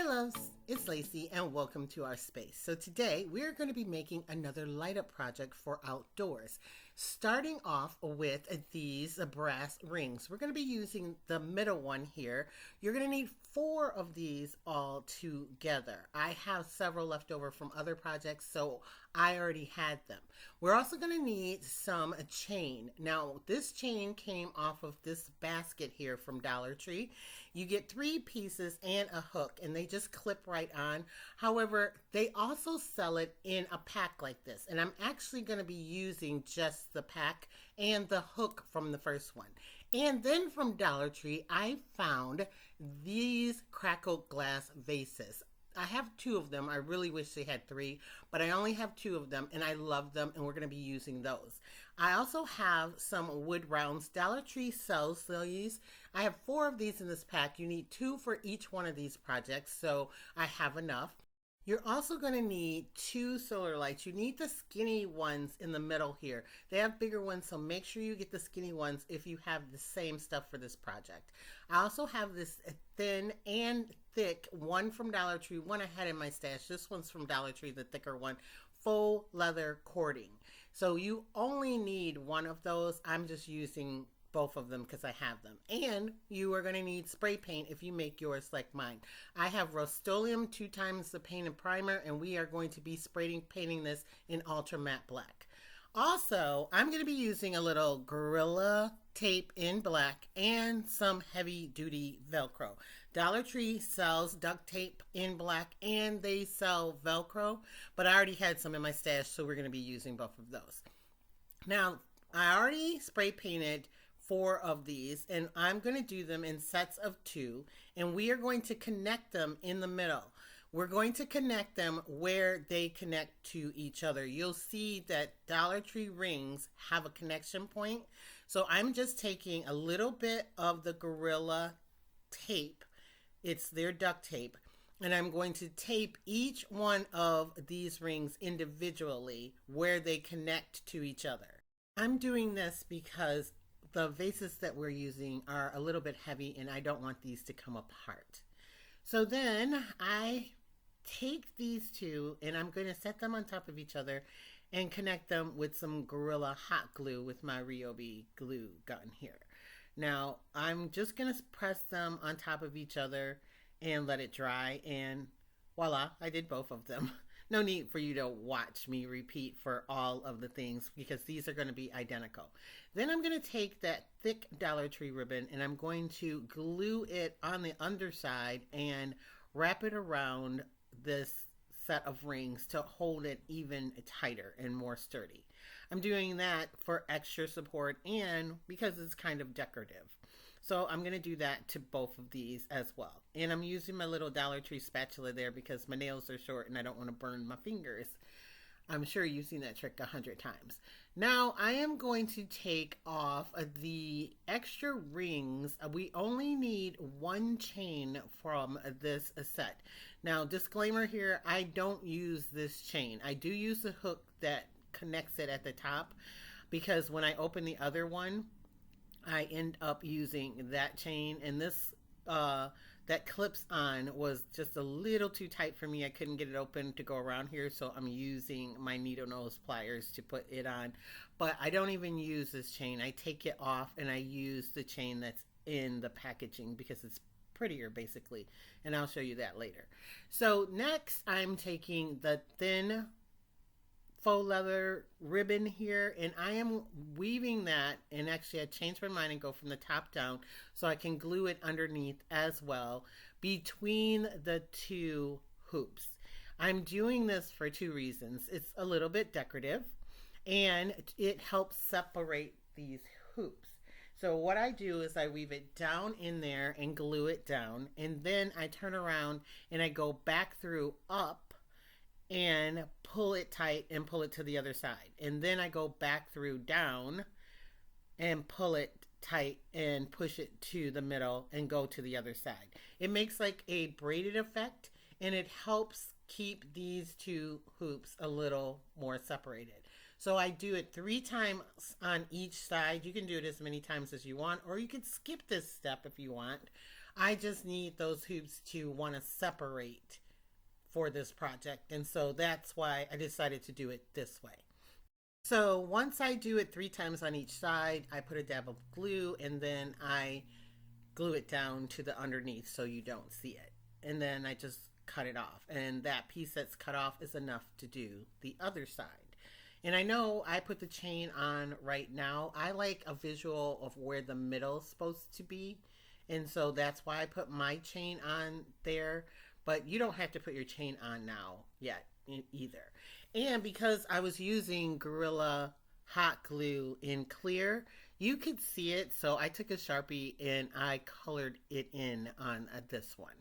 Hi loves, it's Lacey and welcome to our space. So today we're going to be making another light up project for outdoors. Starting off with these brass rings. We're going to be using the middle one here. You're going to need 4 of these all together. I have several left over from other projects, so I already had them. We're also going to need some chain. Now this chain came off of this basket here from Dollar Tree. You get 3 pieces and a hook and they just clip right on. However, they also sell it in a pack like this, and I'm actually going to be using just the pack and the hook from the first one. And then from Dollar Tree, I found these crackled glass vases. I have 2 of them. I really wish they had 3, but I only have 2 of them and I love them, and we're going to be using those. I also have some wood rounds. Dollar Tree sells these. I have 4 of these in this pack. You need 2 for each one of these projects, so I have enough. You're also going to need 2 solar lights. You need the skinny ones in the middle here. They have bigger ones, so make sure you get the skinny ones if you have the same stuff for this project. I also have this thin and thick one from Dollar Tree, one I had in my stash. This one's from Dollar Tree, the thicker one, faux leather cording. So you only need 1 of those. I'm just using both of them because I have them. And you are going to need spray paint if you make yours like mine. I have Rust-Oleum 2 times the paint and primer, and we are going to be painting this in ultra matte black. Also, I'm going to be using a little Gorilla tape in black and some heavy duty Velcro. Dollar Tree sells duct tape in black and they sell Velcro, but I already had some in my stash, so we're going to be using both of those. Now, I already spray painted 4 of these, and I'm going to do them in sets of 2, and we are going to connect them in the middle. We're going to connect them where they connect to each other. You'll see that Dollar Tree rings have a connection point. So I'm just taking a little bit of the Gorilla tape. It's their duct tape. And I'm going to tape each one of these rings individually where they connect to each other. I'm doing this because the vases that we're using are a little bit heavy and I don't want these to come apart. So then I take these 2 and I'm going to set them on top of each other and connect them with some Gorilla hot glue with my Ryobi glue gun here. Now I'm just going to press them on top of each other and let it dry, and voila, I did both of them. No need for you to watch me repeat for all of the things because these are going to be identical. Then I'm going to take that thick Dollar Tree ribbon and I'm going to glue it on the underside and wrap it around this set of rings to hold it even tighter and more sturdy. I'm doing that for extra support and because it's kind of decorative. So I'm going to do that to both of these as well. And I'm using my little Dollar Tree spatula there because my nails are short and I don't want to burn my fingers. I'm sure you've seen that trick 100 times. Now I am going to take off the extra rings. We only need 1 chain from this set. Now disclaimer here, I don't use this chain. I do use the hook that connects it at the top because when I open the other one, I end up using that chain, and this that clips on was just a little too tight for me. I couldn't get it open to go around here, so I'm using my needle nose pliers to put it on. But I don't even use this chain. I take it off and I use the chain that's in the packaging because it's prettier basically, and I'll show you that later. So next I'm taking the thin faux leather ribbon here and I am weaving that, and actually I changed my mind and go from the top down so I can glue it underneath as well between the 2 hoops. I'm doing this for 2 reasons. It's a little bit decorative and it helps separate these hoops. So what I do is I weave it down in there and glue it down, and then I turn around and I go back through up and pull it tight and pull it to the other side. And then I go back through down and pull it tight and push it to the middle and go to the other side. It makes like a braided effect and it helps keep these 2 hoops a little more separated. So I do it 3 times on each side. You can do it as many times as you want, or you can skip this step if you want. I just need those hoops to want to separate for this project. And so that's why I decided to do it this way. So once I do it 3 times on each side, I put a dab of glue and then I glue it down to the underneath so you don't see it. And then I just cut it off. And that piece that's cut off is enough to do the other side. And I know I put the chain on right now. I like a visual of where the middle's supposed to be. And so that's why I put my chain on there. But you don't have to put your chain on now yet either. And because I was using Gorilla hot glue in clear, you could see it. So I took a Sharpie and I colored it in on this one.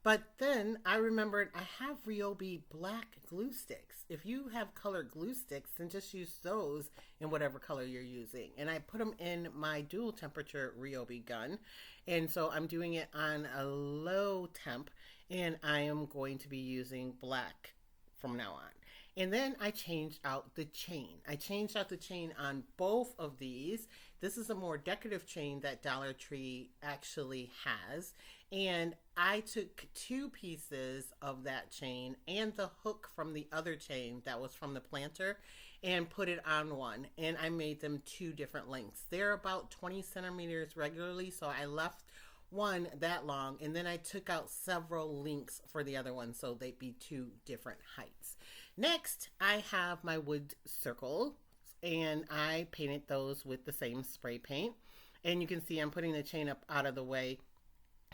But then I remembered I have Ryobi black glue sticks. If you have colored glue sticks, then just use those in whatever color you're using. And I put them in my dual temperature Ryobi gun. And so I'm doing it on a low temp. And I am going to be using black from now on. And then I changed out the chain. I changed out the chain on both of these. This is a more decorative chain that Dollar Tree actually has. And I took 2 pieces of that chain and the hook from the other chain that was from the planter and put it on one. And I made them 2 different lengths. They're about 20 centimeters regularly, so I left one that long, and then I took out several links for the other one so they'd be 2 different heights. Next, I have my wood circles, and I painted those with the same spray paint. And you can see I'm putting the chain up out of the way.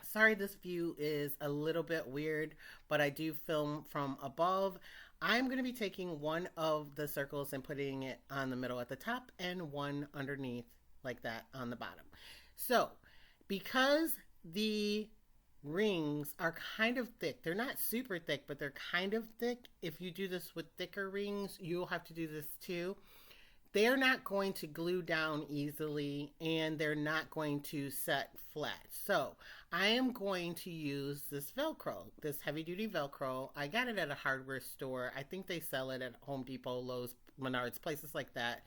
Sorry, this view is a little bit weird, but I do film from above. I'm going to be taking one of the circles and putting it on the middle at the top and one underneath like that on the bottom. So, because the rings are kind of thick, they're not super thick, but they're kind of thick. If you do this with thicker rings, you'll have to do this too. They're not going to glue down easily and they're not going to set flat. So I am going to use this Velcro, this heavy duty Velcro. I got it at a hardware store. I think they sell it at Home Depot, Lowe's, Menards, places like that.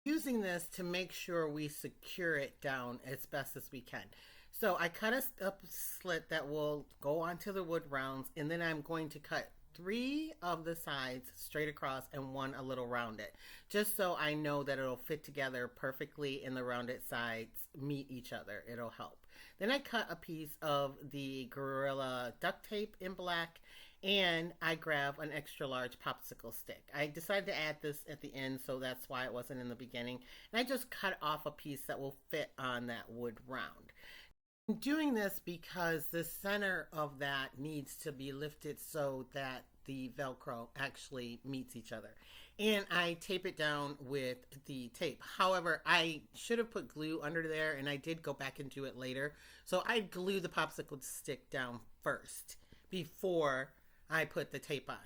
Using this to make sure we secure it down as best as we can. So I cut a slit that will go onto the wood rounds, and then I'm going to cut 3 of the sides straight across and 1 a little rounded, just so I know that it'll fit together perfectly and the rounded sides meet each other. It'll help. Then I cut a piece of the Gorilla duct tape in black, and I grab an extra large popsicle stick. I decided to add this at the end, so that's why it wasn't in the beginning. And I just cut off a piece that will fit on that wood round. I'm doing this because the center of that needs to be lifted so that the Velcro actually meets each other. And I tape it down with the tape. However, I should have put glue under there, and I did go back and do it later. So I glue the popsicle stick down first before I put the tape on.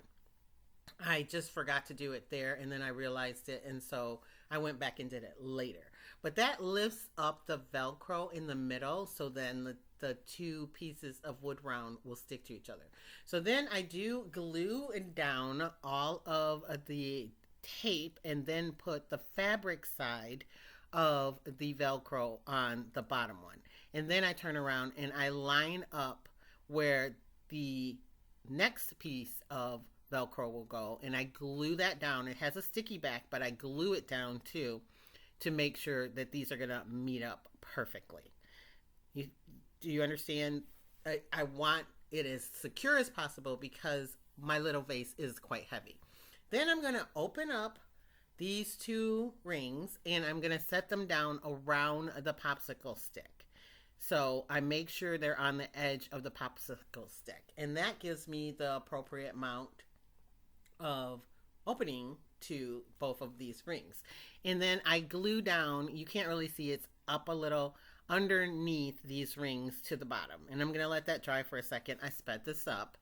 I just forgot to do it there, and then I realized it, and so I went back and did it later. But that lifts up the Velcro in the middle, so then the 2 pieces of wood round will stick to each other. So then I do glue down all of the tape and then put the fabric side of the Velcro on the bottom one. And then I turn around and I line up where the next piece of Velcro will go, and I glue that down. It has a sticky back, but I glue it down too to make sure that these are going to meet up perfectly. Do you understand? I want it as secure as possible because my little vase is quite heavy. Then I'm going to open up these 2 rings and I'm going to set them down around the popsicle stick. So I make sure they're on the edge of the popsicle stick, and that gives me the appropriate amount of opening to both of these rings. And then I glue down, you can't really see, it's up a little underneath these rings to the bottom. And I'm going to let that dry for a second. I sped this up.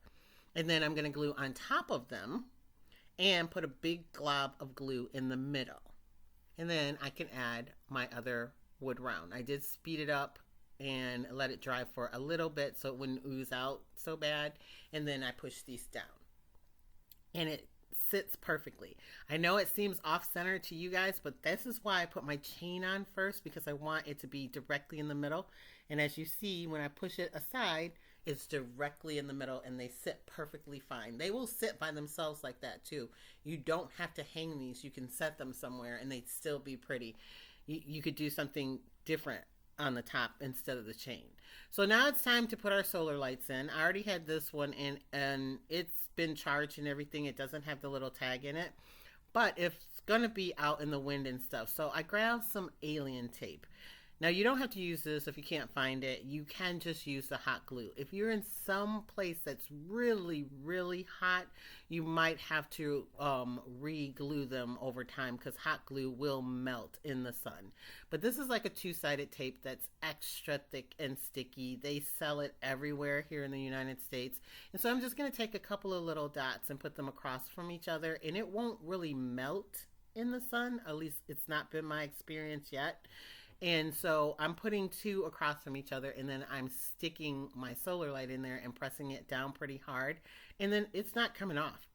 And then I'm going to glue on top of them and put a big glob of glue in the middle. And then I can add my other wood round. I did speed it up and let it dry for a little bit so it wouldn't ooze out so bad. And then I push these down. And it sits perfectly. I know it seems off-center to you guys, but this is why I put my chain on first, because I want it to be directly in the middle. And as you see, when I push it aside, it's directly in the middle and they sit perfectly fine. They will sit by themselves like that too. You don't have to hang these. You can set them somewhere and they'd still be pretty. You could do something different on the top instead of the chain. So now it's time to put our solar lights in. I already had this one in and it's been charged and everything. It doesn't have the little tag in it, but it's gonna be out in the wind and stuff. So I grabbed some alien tape. Now you don't have to use this if you can't find it. You can just use the hot glue. If you're in some place that's really, really hot, you might have to re-glue them over time because hot glue will melt in the sun. But this is like a two-sided tape that's extra thick and sticky. They sell it everywhere here in the United States. And so I'm just going to take a couple of little dots and put them across from each other, and it won't really melt in the sun. At least it's not been my experience yet. And so I'm putting two across from each other, and then I'm sticking my solar light in there and pressing it down pretty hard, and then it's not coming off.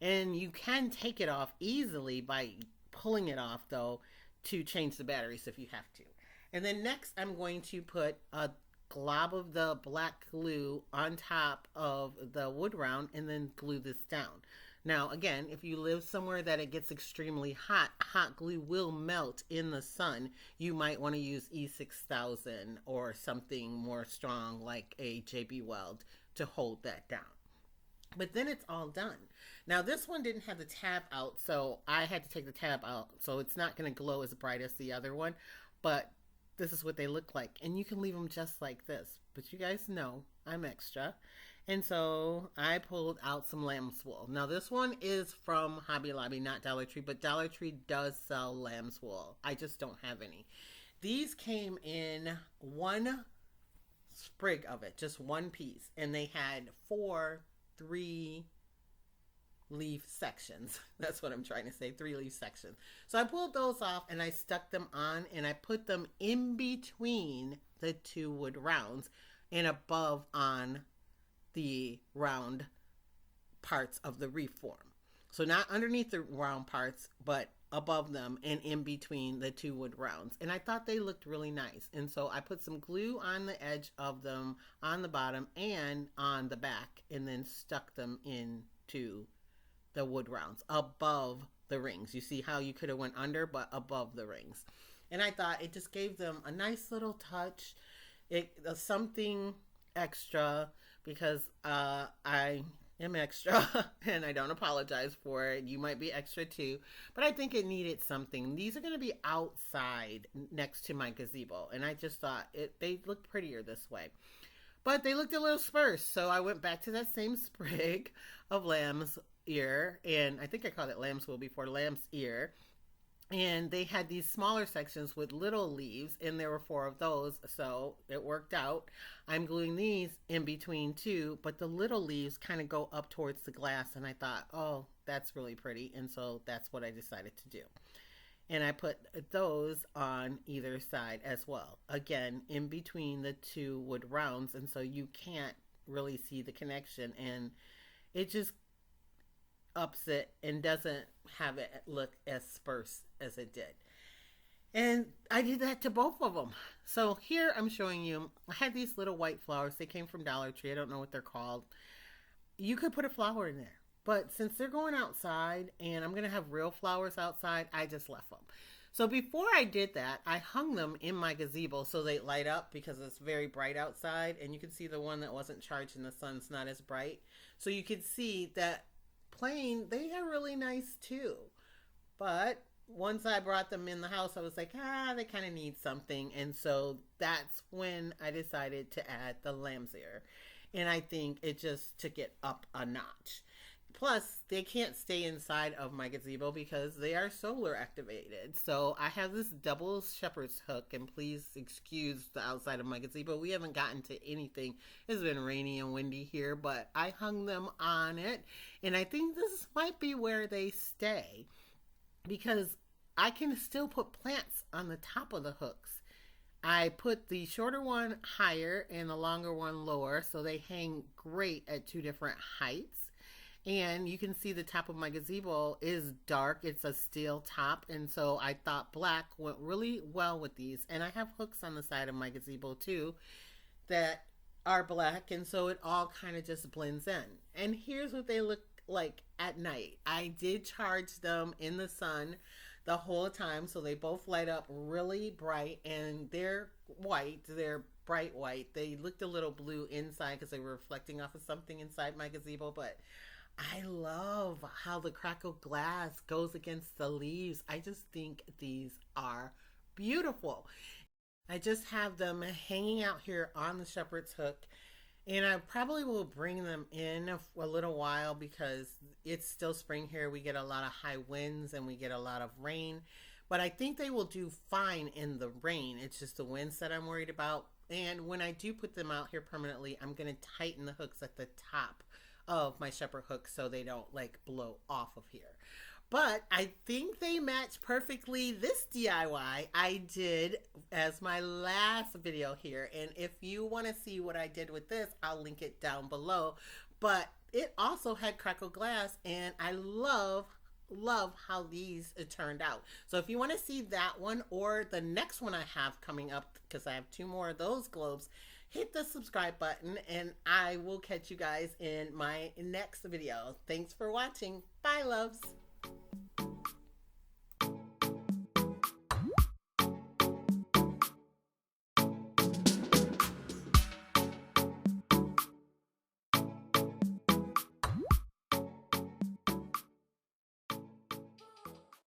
And you can take it off easily by pulling it off though to change the batteries if you have to. And then next I'm going to put a glob of the black glue on top of the wood round and then glue this down. Now, again, if you live somewhere that it gets extremely hot, hot glue will melt in the sun. You might want to use E6000 or something more strong like a JB Weld to hold that down. But then it's all done. Now, this one didn't have the tab out, so I had to take the tab out. So it's not going to glow as bright as the other one, but this is what they look like. And you can leave them just like this. But you guys know I'm extra. And so I pulled out some lamb's wool. Now this one is from Hobby Lobby, not Dollar Tree, but Dollar Tree does sell lamb's wool. I just don't have any. These came in one sprig of it, just one piece. And they had 4 3-leaf sections. That's what I'm trying to say, 3-leaf sections. So I pulled those off and I stuck them on and I put them in between the 2 wood rounds and above on the round parts of the reef form. So not underneath the round parts, but above them and in between the 2 wood rounds. And I thought they looked really nice. And so I put some glue on the edge of them, on the bottom and on the back, and then stuck them into the wood rounds above the rings. You see how you could have went under, but above the rings. And I thought it just gave them a nice little touch. Something extra, because I am extra and I don't apologize for it. You might be extra too, but I think it needed something. These are going to be outside next to my gazebo, and I just thought they look prettier this way. But they looked a little sparse, so I went back to that same sprig of lamb's ear, and I think I called it lamb's wool before, lamb's ear. And they had these smaller sections with little leaves, and there were 4 of those, so it worked out. I'm gluing these in between too, but the little leaves kind of go up towards the glass, and I thought, oh, that's really pretty, and so that's what I decided to do. And I put those on either side as well, again, in between the 2 wood rounds, and so you can't really see the connection, and it just ups it and doesn't have it look as sparse as it did. And I did that to both of them. So here I'm showing you, I had these little white flowers. They came from Dollar Tree. I don't know what they're called. You could put a flower in there, but since they're going outside and I'm going to have real flowers outside, I just left them. So before I did that, I hung them in my gazebo so they light up because it's very bright outside, and you can see the one that wasn't charged in the sun's not as bright. So you could see that plain, they are really nice too. But once I brought them in the house, I was like, they kind of need something. And so that's when I decided to add the lamb's ear. And I think it just took it up a notch. Plus, they can't stay inside of my gazebo because they are solar activated. So I have this double shepherd's hook, and please excuse the outside of my gazebo. We haven't gotten to anything. It's been rainy and windy here, but I hung them on it. And I think this might be where they stay because I can still put plants on the top of the hooks. I put the shorter one higher and the longer one lower, so they hang great at 2 different heights. And you can see the top of my gazebo is dark. It's a steel top. And so I thought black went really well with these. And I have hooks on the side of my gazebo too that are black. And so it all kind of just blends in. And here's what they look like at night. I did charge them in the sun the whole time. So they both light up really bright, and they're white. They're bright white. They looked a little blue inside because they were reflecting off of something inside my gazebo, but I love how the crackled glass goes against the leaves. I just think these are beautiful. I just have them hanging out here on the shepherd's hook, and I probably will bring them in a little while because it's still spring here. We get a lot of high winds and we get a lot of rain, but I think they will do fine in the rain. It's just the winds that I'm worried about. And when I do put them out here permanently, I'm going to tighten the hooks at the top of my shepherd hook so they don't like blow off of here. But I think they match perfectly this DIY I did as my last video here. And if you want to see what I did with this, I'll link it down below. But it also had crackled glass, and I love how these turned out. So if you want to see that one or the next one I have coming up, because I have 2 more of those globes, hit the subscribe button, and I will catch you guys in my next video. Thanks for watching. Bye, loves.